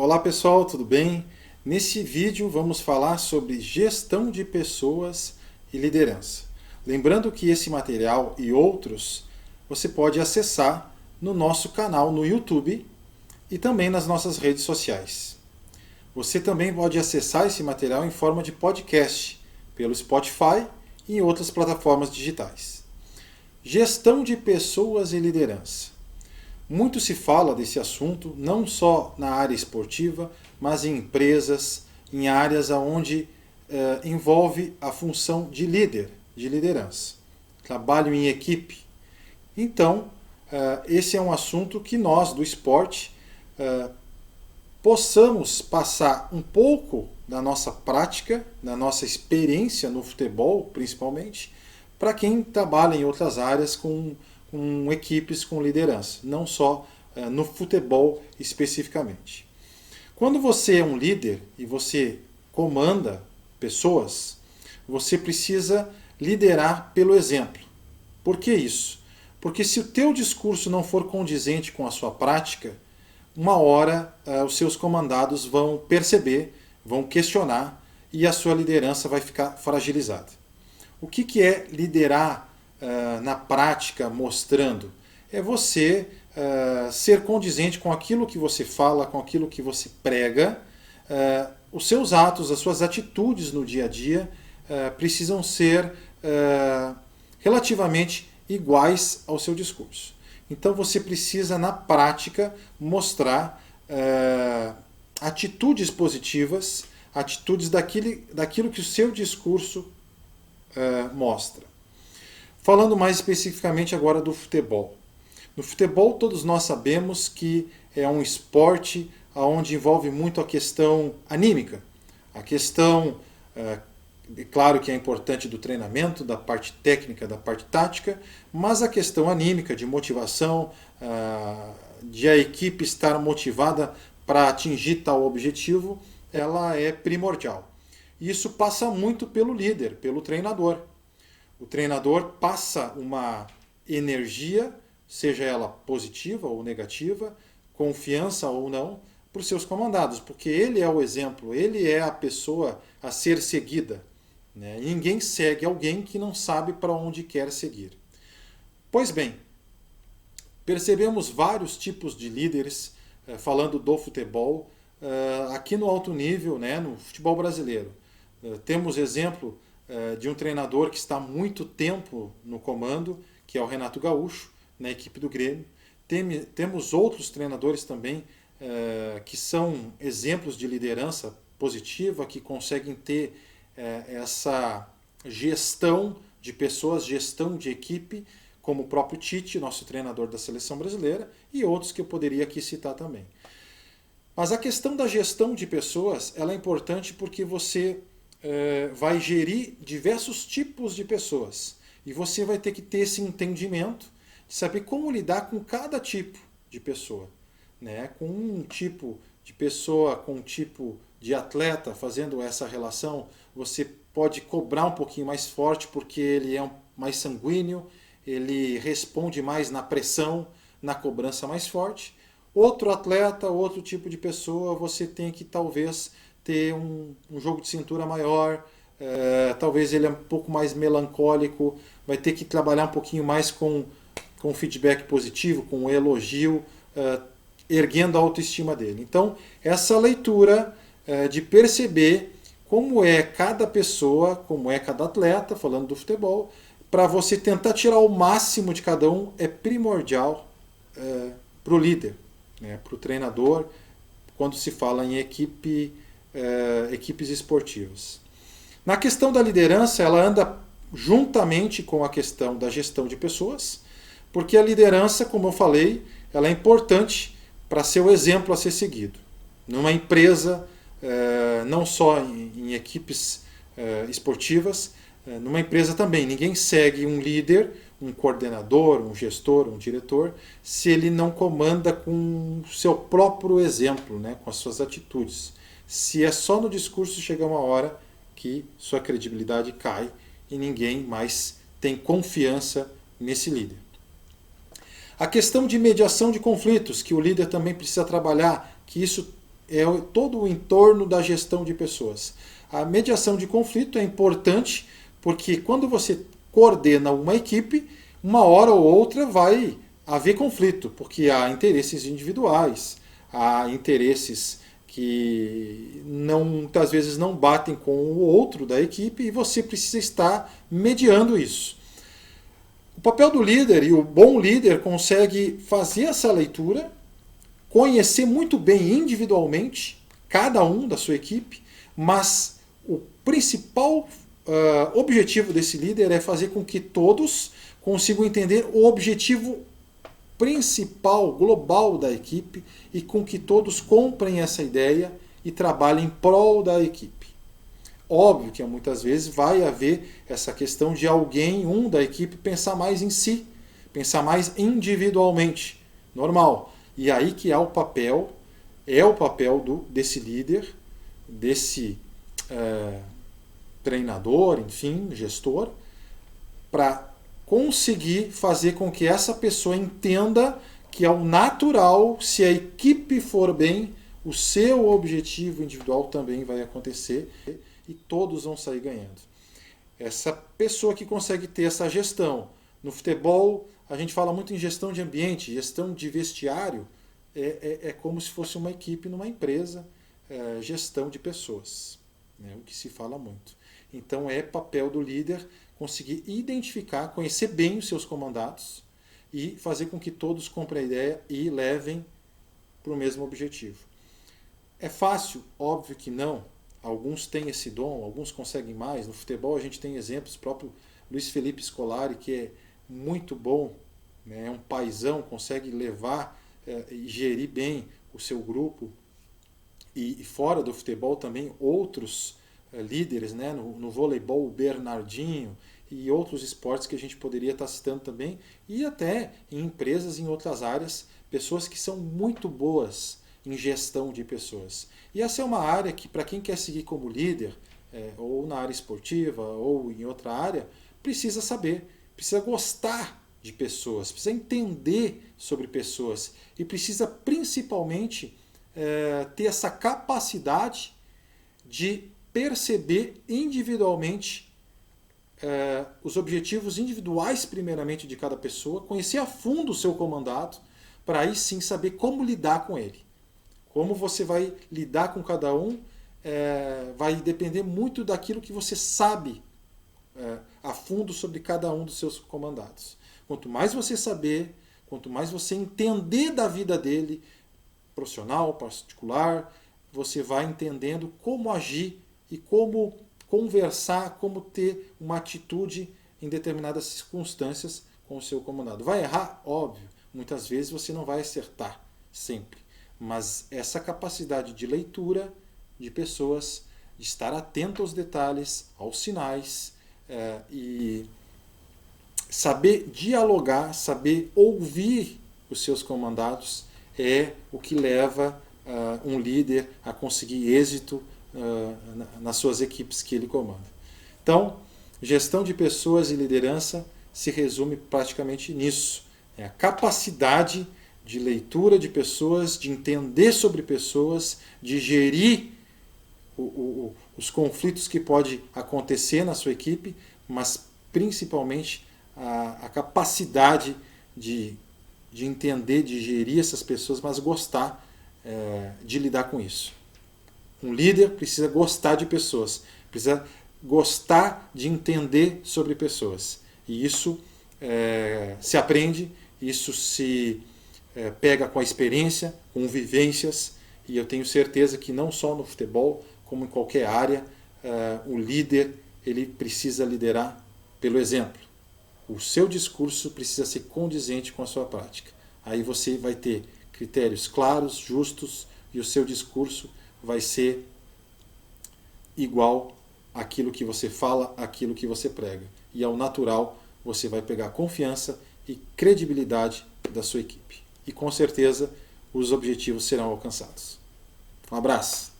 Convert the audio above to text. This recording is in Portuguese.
Olá pessoal, tudo bem? Nesse vídeo vamos falar sobre gestão de pessoas e liderança. Lembrando que esse material e outros você pode acessar no nosso canal no YouTube e também nas nossas redes sociais. Você também pode acessar esse material em forma de podcast pelo Spotify e em outras plataformas digitais. Gestão de pessoas e liderança. Muito se fala desse assunto, não só na área esportiva, mas em empresas, em áreas onde envolve a função de líder, de liderança. Trabalho em equipe. Então, esse é um assunto que nós, do esporte, possamos passar um pouco da nossa prática, da nossa experiência no futebol, principalmente, para quem trabalha em outras áreas com equipes com liderança, não só no futebol especificamente. Quando você é um líder e você comanda pessoas, você precisa liderar pelo exemplo. Por que isso? Porque se o teu discurso não for condizente com a sua prática, uma hora os seus comandados vão perceber, vão questionar e a sua liderança vai ficar fragilizada. O que é liderar na prática, mostrando? É você ser condizente com aquilo que você fala, com aquilo que você prega. Os seus atos, as suas atitudes no dia a dia precisam ser relativamente iguais ao seu discurso. Então você precisa, na prática, mostrar atitudes positivas, atitudes daquilo que o seu discurso mostra. Falando mais especificamente agora do futebol. No futebol todos nós sabemos que é um esporte onde envolve muito a questão anímica. A questão, claro que é importante do treinamento, da parte técnica, da parte tática, mas a questão anímica, de motivação, de a equipe estar motivada para atingir tal objetivo, ela é primordial. E isso passa muito pelo líder, pelo treinador. O treinador passa uma energia, seja ela positiva ou negativa, confiança ou não, para os seus comandados, porque ele é o exemplo, ele é a pessoa a ser seguida. Né? Ninguém segue alguém que não sabe para onde quer seguir. Pois bem, percebemos vários tipos de líderes falando do futebol, aqui no alto nível, né, no futebol brasileiro. Temos exemplo de um treinador que está há muito tempo no comando, que é o Renato Gaúcho, na equipe do Grêmio. Temos outros treinadores também que são exemplos de liderança positiva, que conseguem ter essa gestão de pessoas, gestão de equipe, como o próprio Tite, nosso treinador da seleção brasileira, e outros que eu poderia aqui citar também. Mas a questão da gestão de pessoas ela é importante porque você vai gerir diversos tipos de pessoas. E você vai ter que ter esse entendimento de saber como lidar com cada tipo de pessoa. Né? Com um tipo de pessoa, com um tipo de atleta, fazendo essa relação, você pode cobrar um pouquinho mais forte porque ele é mais sanguíneo, ele responde mais na pressão, na cobrança mais forte. Outro atleta, outro tipo de pessoa, você tem que talvez ter um jogo de cintura maior, talvez ele é um pouco mais melancólico, vai ter que trabalhar um pouquinho mais com feedback positivo, com um elogio, erguendo a autoestima dele. Então, essa leitura de perceber como é cada pessoa, como é cada atleta, falando do futebol, para você tentar tirar o máximo de cada um, é primordial para o líder, né, para o treinador, quando se fala em equipes esportivas. Na questão da liderança, ela anda juntamente com a questão da gestão de pessoas, porque a liderança, como eu falei, ela é importante para ser o exemplo a ser seguido. Numa empresa, não só em equipes esportivas, numa empresa também, ninguém segue um líder, um coordenador, um gestor, um diretor, se ele não comanda com o seu próprio exemplo, né, com as suas atitudes. Se é só no discurso, chega uma hora que sua credibilidade cai e ninguém mais tem confiança nesse líder. A questão de mediação de conflitos, que o líder também precisa trabalhar, que isso é todo o entorno da gestão de pessoas. A mediação de conflito é importante porque quando você coordena uma equipe, uma hora ou outra vai haver conflito, porque há interesses individuais, há interesses que muitas vezes não batem com o outro da equipe e você precisa estar mediando isso. O papel do líder, e o bom líder consegue fazer essa leitura, conhecer muito bem individualmente cada um da sua equipe, mas o principal objetivo desse líder é fazer com que todos consigam entender o objetivo principal, global da equipe e com que todos comprem essa ideia e trabalhem em prol da equipe. Óbvio que muitas vezes vai haver essa questão de alguém, um da equipe, pensar mais em si, pensar mais individualmente. Normal. E aí que é o papel desse líder, desse treinador, enfim, gestor, para conseguir fazer com que essa pessoa entenda que é o natural, se a equipe for bem, o seu objetivo individual também vai acontecer e todos vão sair ganhando. Essa pessoa que consegue ter essa gestão. No futebol, a gente fala muito em gestão de ambiente, gestão de vestiário, é como se fosse uma equipe numa empresa, gestão de pessoas, né, o que se fala muito. Então é papel do líder conseguir identificar, conhecer bem os seus comandados e fazer com que todos comprem a ideia e levem para o mesmo objetivo. É fácil? Óbvio que não. Alguns têm esse dom, alguns conseguem mais. No futebol a gente tem exemplos, o próprio Luiz Felipe Scolari, que é muito bom, né, é um paizão, consegue levar e gerir bem o seu grupo. E fora do futebol também outros líderes, né, no voleibol, o Bernardinho e outros esportes que a gente poderia estar citando também, e até em empresas em outras áreas, pessoas que são muito boas em gestão de pessoas. E essa é uma área que, para quem quer seguir como líder, ou na área esportiva, ou em outra área, precisa saber, precisa gostar de pessoas, precisa entender sobre pessoas e precisa principalmente ter essa capacidade de perceber individualmente os objetivos individuais primeiramente de cada pessoa, conhecer a fundo o seu comandado, para aí sim saber como lidar com ele. Como você vai lidar com cada um vai depender muito daquilo que você sabe a fundo sobre cada um dos seus comandados. Quanto mais você saber, quanto mais você entender da vida dele, profissional, particular, você vai entendendo como agir e como conversar, como ter uma atitude em determinadas circunstâncias com o seu comandado. Vai errar? Óbvio. Muitas vezes você não vai acertar, sempre. Mas essa capacidade de leitura de pessoas, de estar atento aos detalhes, aos sinais, e saber dialogar, saber ouvir os seus comandados é o que leva um líder a conseguir êxito nas suas equipes que ele comanda. Então, gestão de pessoas e liderança se resume praticamente nisso. É a capacidade de leitura de pessoas, de entender sobre pessoas, de gerir os conflitos que pode acontecer na sua equipe, mas principalmente a capacidade de entender, de gerir essas pessoas, mas gostar de lidar com isso. Um líder precisa gostar de pessoas, precisa gostar de entender sobre pessoas. E isso se aprende, isso se pega com a experiência, com vivências, e eu tenho certeza que não só no futebol, como em qualquer área, o líder ele precisa liderar pelo exemplo. O seu discurso precisa ser condizente com a sua prática. Aí você vai ter critérios claros, justos, e o seu discurso vai ser igual àquilo que você fala, àquilo que você prega. E ao natural, você vai pegar confiança e credibilidade da sua equipe. E com certeza, os objetivos serão alcançados. Um abraço!